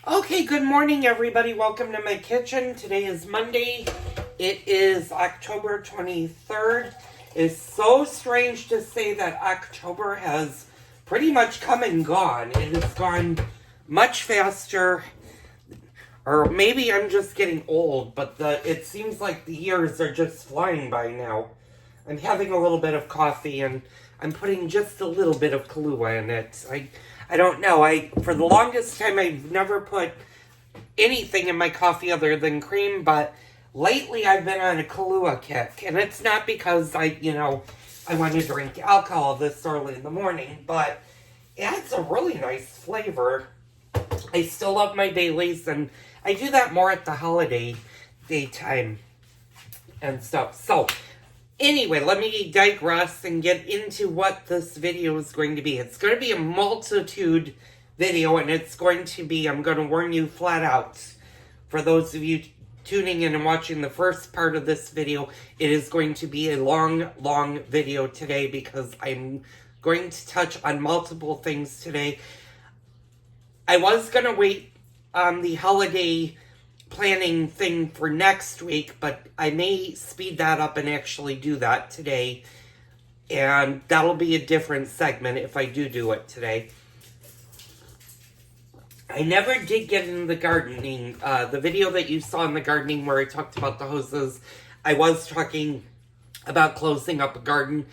Okay, good morning, everybody. Welcome to my kitchen. Today is Monday. It is October 23rd. It's so strange to say that October has pretty much come and gone. It has gone much faster, or maybe I'm just getting old, but it seems like the years are just flying by now. I'm having a little bit of coffee, and I'm putting just a little bit of Kahlua in it. I don't know. For the longest time, I've never put anything in my coffee other than cream, but lately I've been on a Kahlua kick, and it's not because I want to drink alcohol this early in the morning, but it has a really nice flavor. I still love my Baileys, and I do that more at the holiday daytime and stuff. So, anyway, let me digress and get into what this video is going to be. It's going to be a multitude video, and it's going to be, I'm going to warn you flat out, for those of you tuning in and watching the first part of this video, it is going to be a long video today because I'm going to touch on multiple things today. I was going to wait on the holiday planning thing for next week, but I may speed that up and actually do that today, and that'll be a different segment if I do it today. I never did get into the gardening. The video that you saw in the gardening where I talked about the hoses, I was talking about closing up a garden.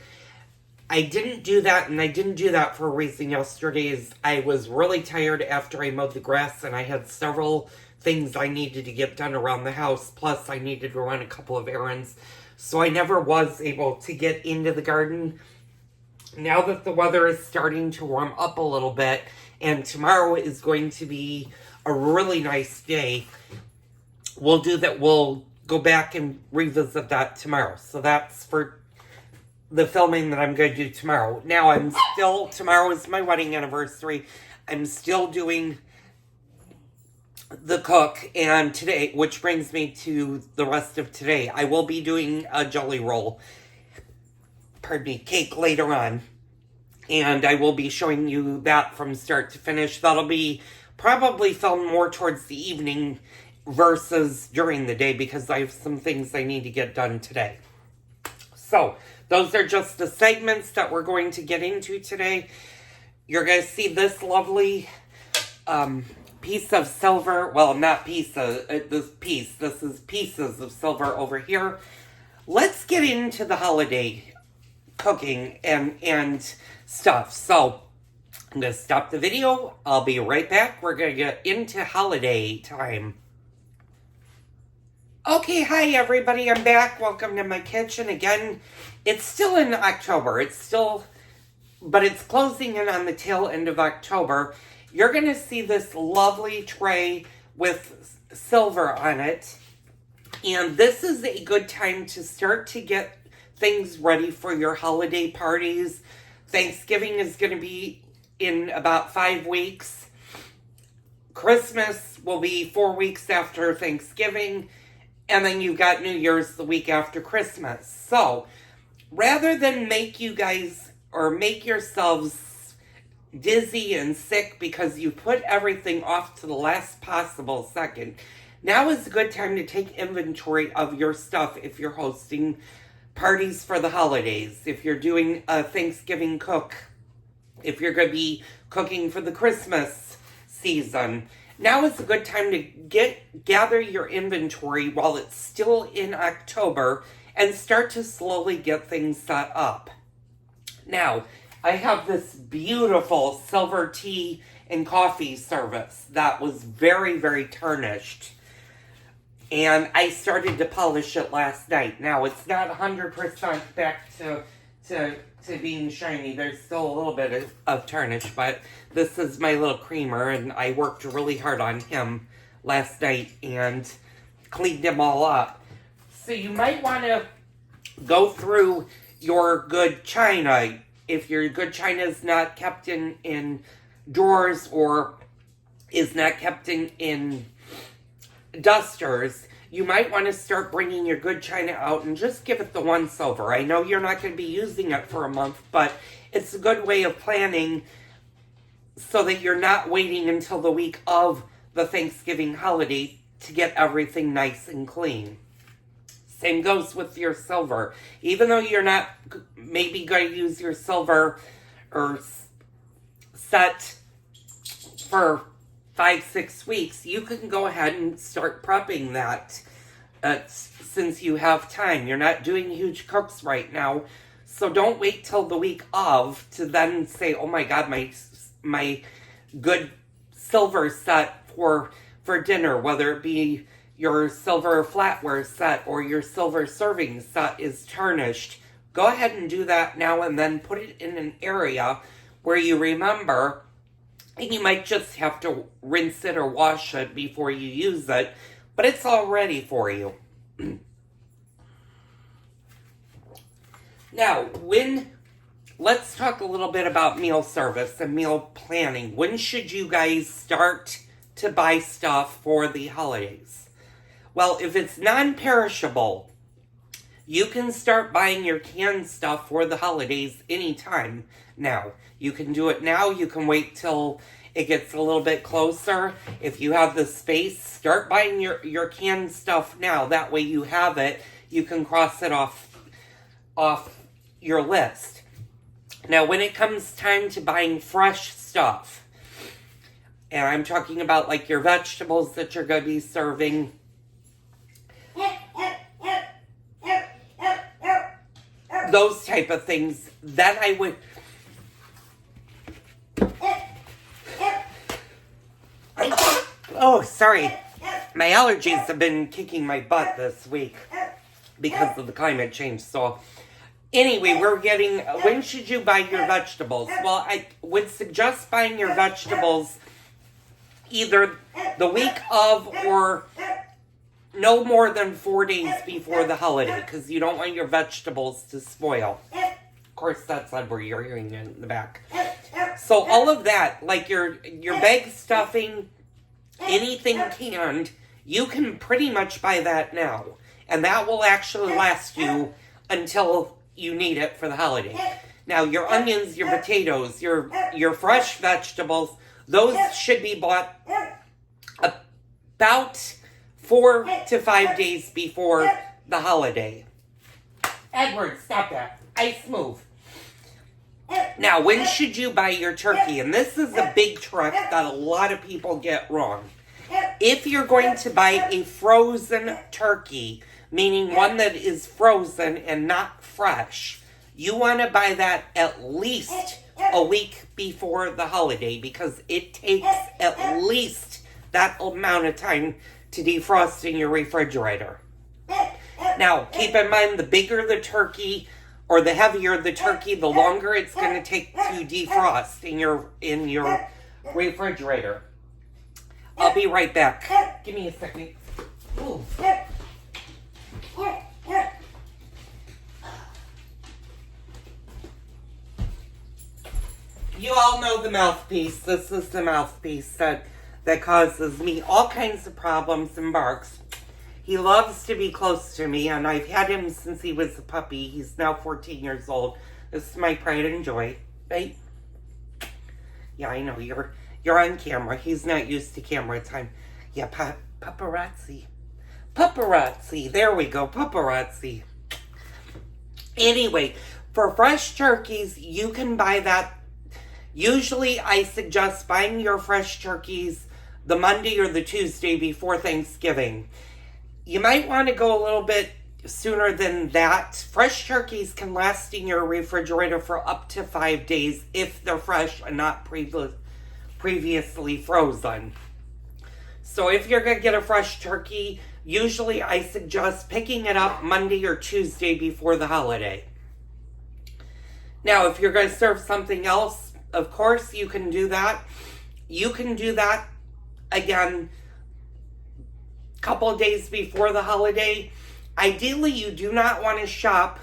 I didn't do that, and I didn't do that for a reason yesterday. I was really tired after I mowed the grass, and I had several things I needed to get done around the house, plus I needed to run a couple of errands, so I never was able to get into the garden. Now that the weather is starting to warm up a little bit, and tomorrow is going to be a really nice day, we'll do that. We'll go back and revisit that tomorrow. So that's for the filming that I'm going to do tomorrow. Now, tomorrow is my wedding anniversary. I'm still doing the cook, and today, which brings me to the rest of today, I will be doing a jelly roll, cake later on, and I will be showing you that from start to finish. That'll be probably filmed more towards the evening versus during the day because I have some things I need to get done today. So, those are just the segments that we're going to get into today. You're going to see this lovely piece of silver. Well, not pieces. This is pieces of silver over here. Let's get into the holiday cooking and stuff. So, I'm going to stop the video. I'll be right back. We're going to get into holiday time. Okay, hi everybody, I'm back. Welcome to my kitchen. Again, it's still in October. But it's closing in on the tail end of October. You're going to see this lovely tray with silver on it. And this is a good time to start to get things ready for your holiday parties. Thanksgiving is going to be in about 5 weeks. Christmas will be 4 weeks after Thanksgiving. And then you've got New Year's the week after Christmas. So, rather than make yourselves dizzy and sick because you put everything off to the last possible second, now is a good time to take inventory of your stuff if you're hosting parties for the holidays, if you're doing a Thanksgiving cook, if you're going to be cooking for the Christmas season. Now is a good time to gather your inventory while it's still in October and start to slowly get things set up. Now, I have this beautiful silver tea and coffee service that was very, very tarnished. And I started to polish it last night. Now, it's not 100% back to being shiny. There's still a little bit of tarnish, but this is my little creamer, and I worked really hard on him last night and cleaned him all up. So you might want to go through your good china. If your good china is not kept in drawers or is not kept in dusters, you might want to start bringing your good china out and just give it the once over. I know you're not going to be using it for a month, but it's a good way of planning so that you're not waiting until the week of the Thanksgiving holiday to get everything nice and clean. Same goes with your silver. Even though you're not maybe going to use your silver or set for 5-6 weeks, you can go ahead and start prepping that since you have time. You're not doing huge cooks right now, so don't wait till the week of to then say, oh my God, my good silver set for dinner, whether it be your silver flatware set or your silver serving set is tarnished. Go ahead and do that now and then put it in an area where you remember, and you might just have to rinse it or wash it before you use it, but it's all ready for you. Now, let's talk a little bit about meal service and meal planning. When should you guys start to buy stuff for the holidays? Well, if it's non-perishable, you can start buying your canned stuff for the holidays anytime now. You can do it now. You can wait till it gets a little bit closer. If you have the space, start buying your canned stuff now. That way you have it. You can cross it off your list. Now, when it comes time to buying fresh stuff, and I'm talking about like your vegetables that you're going to be serving, those type of things, then I would... Oh, sorry. My allergies have been kicking my butt this week because of the climate change. So, anyway, when should you buy your vegetables? Well, I would suggest buying your vegetables either the week of or no more than 4 days before the holiday, because you don't want your vegetables to spoil. Of course, that's where you're hearing it in the back. So all of that, like your bag stuffing, anything canned, you can pretty much buy that now. And that will actually last you until you need it for the holiday. Now, your onions, your potatoes, your fresh vegetables, those should be bought about 4 to 5 days before the holiday. Edward, stop that. Ice, move. Now, when should you buy your turkey? And this is a big trick that a lot of people get wrong. If you're going to buy a frozen turkey, meaning one that is frozen and not fresh, you want to buy that at least a week before the holiday, because it takes at least that amount of time to defrost in your refrigerator. Now, keep in mind, the bigger the turkey or the heavier the turkey, the longer it's going to take to defrost in your refrigerator. I'll be right back. Give me a second. Ooh. You all know the mouthpiece. This is the mouthpiece that causes me all kinds of problems and barks. He loves to be close to me, and I've had him since he was a puppy. He's now 14 years old. This is my pride and joy, right? Yeah, I know, you're on camera. He's not used to camera time. Yeah, paparazzi. Paparazzi. There we go, paparazzi. Anyway, for fresh turkeys, you can buy that. Usually, I suggest buying your fresh turkeys the Monday or the Tuesday before Thanksgiving. You might want to go a little bit sooner than that. Fresh turkeys can last in your refrigerator for up to 5 days if they're fresh and not previously frozen. So if you're going to get a fresh turkey, usually I suggest picking it up Monday or Tuesday before the holiday. Now, if you're going to serve something else, of course, you can do that. You can do that, again, a couple of days before the holiday. Ideally, you do not want to shop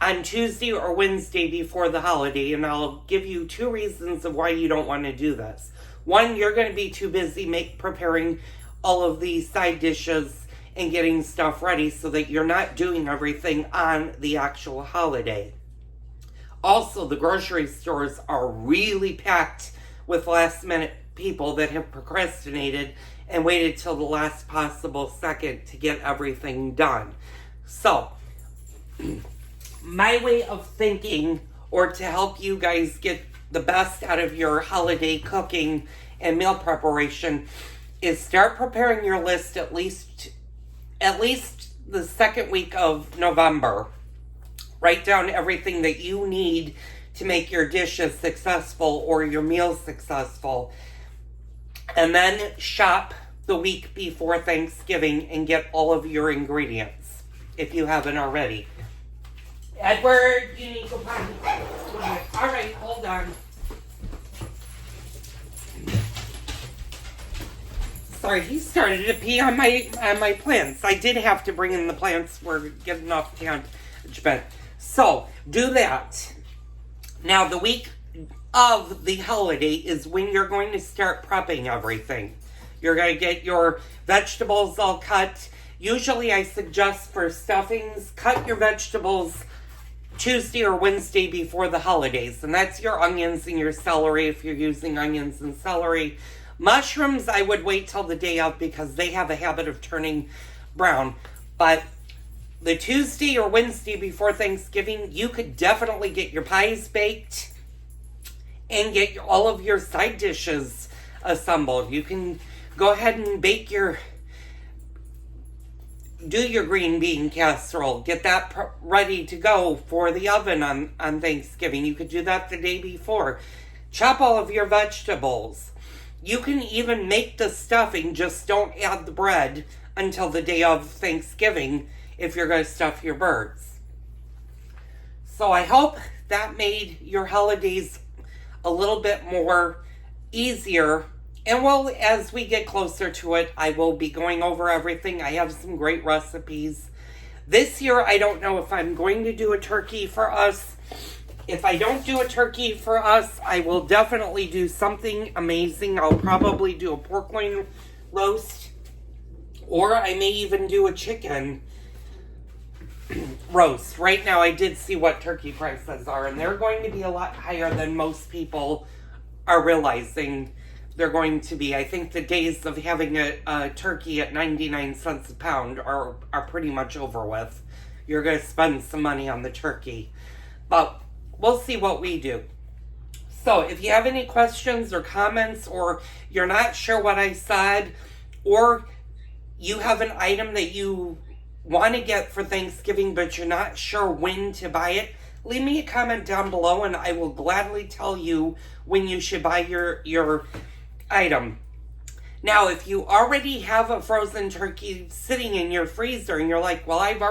on Tuesday or Wednesday before the holiday, and I'll give you 2 reasons of why you don't want to do this. One, you're going to be too busy preparing all of these side dishes and getting stuff ready so that you're not doing everything on the actual holiday. Also, the grocery stores are really packed with last-minute people that have procrastinated and waited till the last possible second to get everything done. So, my way of thinking, or to help you guys get the best out of your holiday cooking and meal preparation, is start preparing your list at least the second week of November. Write down everything that you need to make your dishes successful or your meals successful. And then shop the week before Thanksgiving and get all of your ingredients if you haven't already. Edward, you need to go potty. All right, hold on. Sorry, he started to pee on my plants. I did have to bring in the plants. We're getting off tangent. So, do that. Now, the week of the holiday is when you're going to start prepping everything. You're going to get your vegetables all cut. Usually, I suggest for stuffings, cut your vegetables Tuesday or Wednesday before the holidays. And that's your onions and your celery if you're using onions and celery. Mushrooms, I would wait till the day of because they have a habit of turning brown. But the Tuesday or Wednesday before Thanksgiving, you could definitely get your pies baked and get all of your side dishes assembled. You can go ahead and do your green bean casserole. Get that ready to go for the oven on Thanksgiving. You could do that the day before. Chop all of your vegetables. You can even make the stuffing, just don't add the bread until the day of Thanksgiving if you're going to stuff your birds. So I hope that made your holidays a little bit more easier. And well, as we get closer to it, I will be going over everything. I have some great recipes. This year, I don't know if I'm going to do a turkey for us. If I don't do a turkey for us, I will definitely do something amazing. I'll probably do a pork loin roast, or I may even do a chicken roast. Right now, I did see what turkey prices are, and they're going to be a lot higher than most people are realizing they're going to be. I think the days of having a turkey at 99 cents a pound are pretty much over with. You're going to spend some money on the turkey. But we'll see what we do. So if you have any questions or comments, or you're not sure what I said, or you have an item that you want to get for Thanksgiving but you're not sure when to buy it, leave me a comment down below and I will gladly tell you when you should buy your item. Now, if you already have a frozen turkey sitting in your freezer and you're like, well, I'm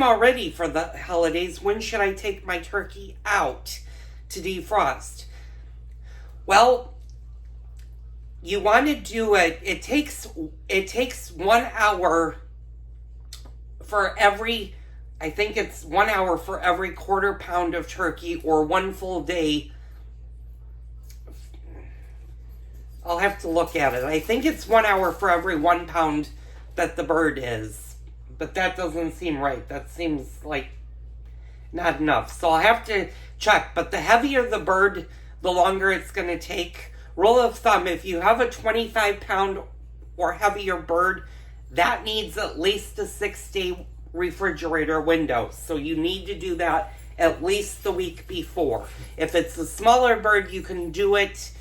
all ready for the holidays, when should I take my turkey out to defrost? Well, you want to do it, it takes 1 hour for every, I think it's 1 hour for every quarter pound of turkey, or 1 full day. I'll have to look at it. I think it's 1 hour for every 1 pound that the bird is. But that doesn't seem right. That seems like not enough. So I'll have to check. But the heavier the bird, the longer it's going to take. Rule of thumb, if you have a 25 pound or heavier bird, that needs at least a 6-day refrigerator window. So you need to do that at least the week before. If it's a smaller bird, you can do it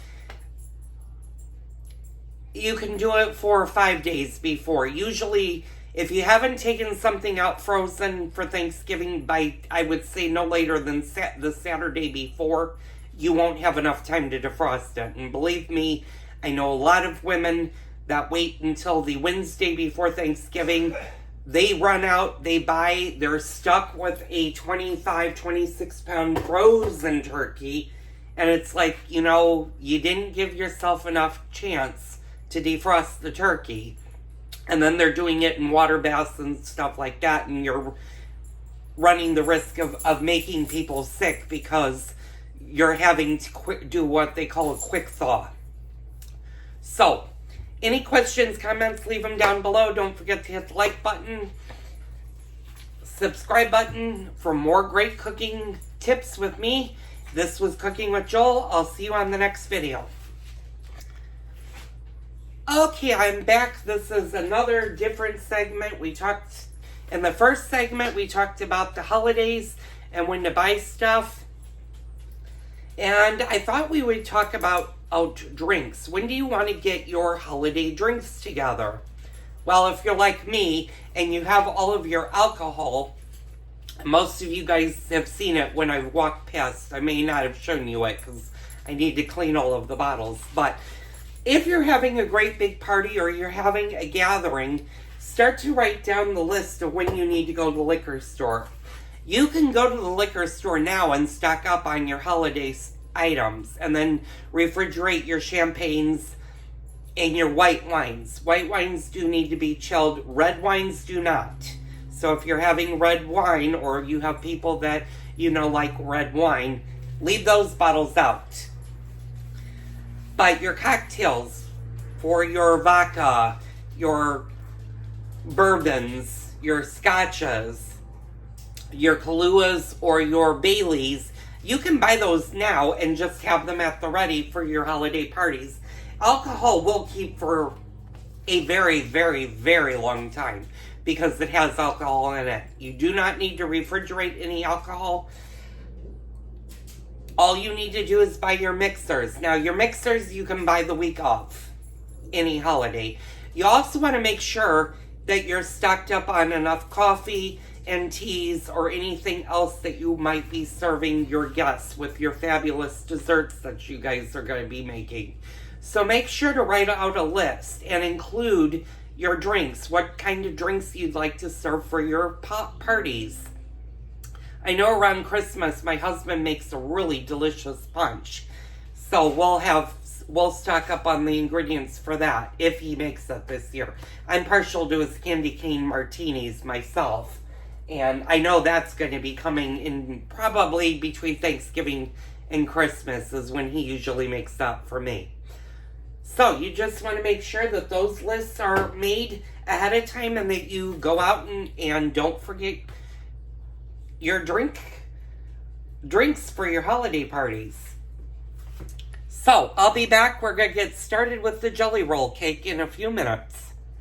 4 or 5 days before. Usually, if you haven't taken something out frozen for Thanksgiving by, I would say, no later than the Saturday before, you won't have enough time to defrost it. And believe me, I know a lot of women that wait until the Wednesday before Thanksgiving. They run out, they're stuck with a 25, 26 pound frozen turkey. And it's like, you didn't give yourself enough chance to defrost the turkey. And then they're doing it in water baths and stuff like that, and you're running the risk of making people sick because you're having to do what they call a quick thaw. So, any questions, comments, leave them down below. Don't forget to hit the like button, subscribe button for more great cooking tips with me. This was Cooking with Joel. I'll see you on the next video. Okay, I'm back. This is another different segment. In the first segment, we talked about the holidays and when to buy stuff. And I thought we would talk about drinks. When do you want to get your holiday drinks together? Well, if you're like me and you have all of your alcohol, most of you guys have seen it when I've walked past. I may not have shown you it because I need to clean all of the bottles. But if you're having a great big party or you're having a gathering, start to write down the list of when you need to go to the liquor store. You can go to the liquor store now and stock up on your holiday items and then refrigerate your champagnes and your white wines. White wines do need to be chilled. Red wines do not. So if you're having red wine or you have people that like red wine, leave those bottles out. But your cocktails for your vodka, your bourbons, your scotches, your Kahluas, or your Baileys, you can buy those now and just have them at the ready for your holiday parties. Alcohol will keep for a very, very, very long time because it has alcohol in it. You do not need to refrigerate any alcohol. All you need to do is buy your mixers. Now, your mixers you can buy the week of any holiday. You also want to make sure that you're stocked up on enough coffee and teas or anything else that you might be serving your guests with your fabulous desserts that you guys are going to be making. So make sure to write out a list and include your drinks, what kind of drinks you'd like to serve for your parties. I know around Christmas, my husband makes a really delicious punch. So we'll stock up on the ingredients for that if he makes it this year. I'm partial to his candy cane martinis myself. And I know that's going to be coming in probably between Thanksgiving and Christmas is when he usually makes that for me. So you just want to make sure that those lists are made ahead of time and that you go out and don't forget your drinks for your holiday parties. So I'll be back. We're going to get started with the jelly roll cake in a few minutes.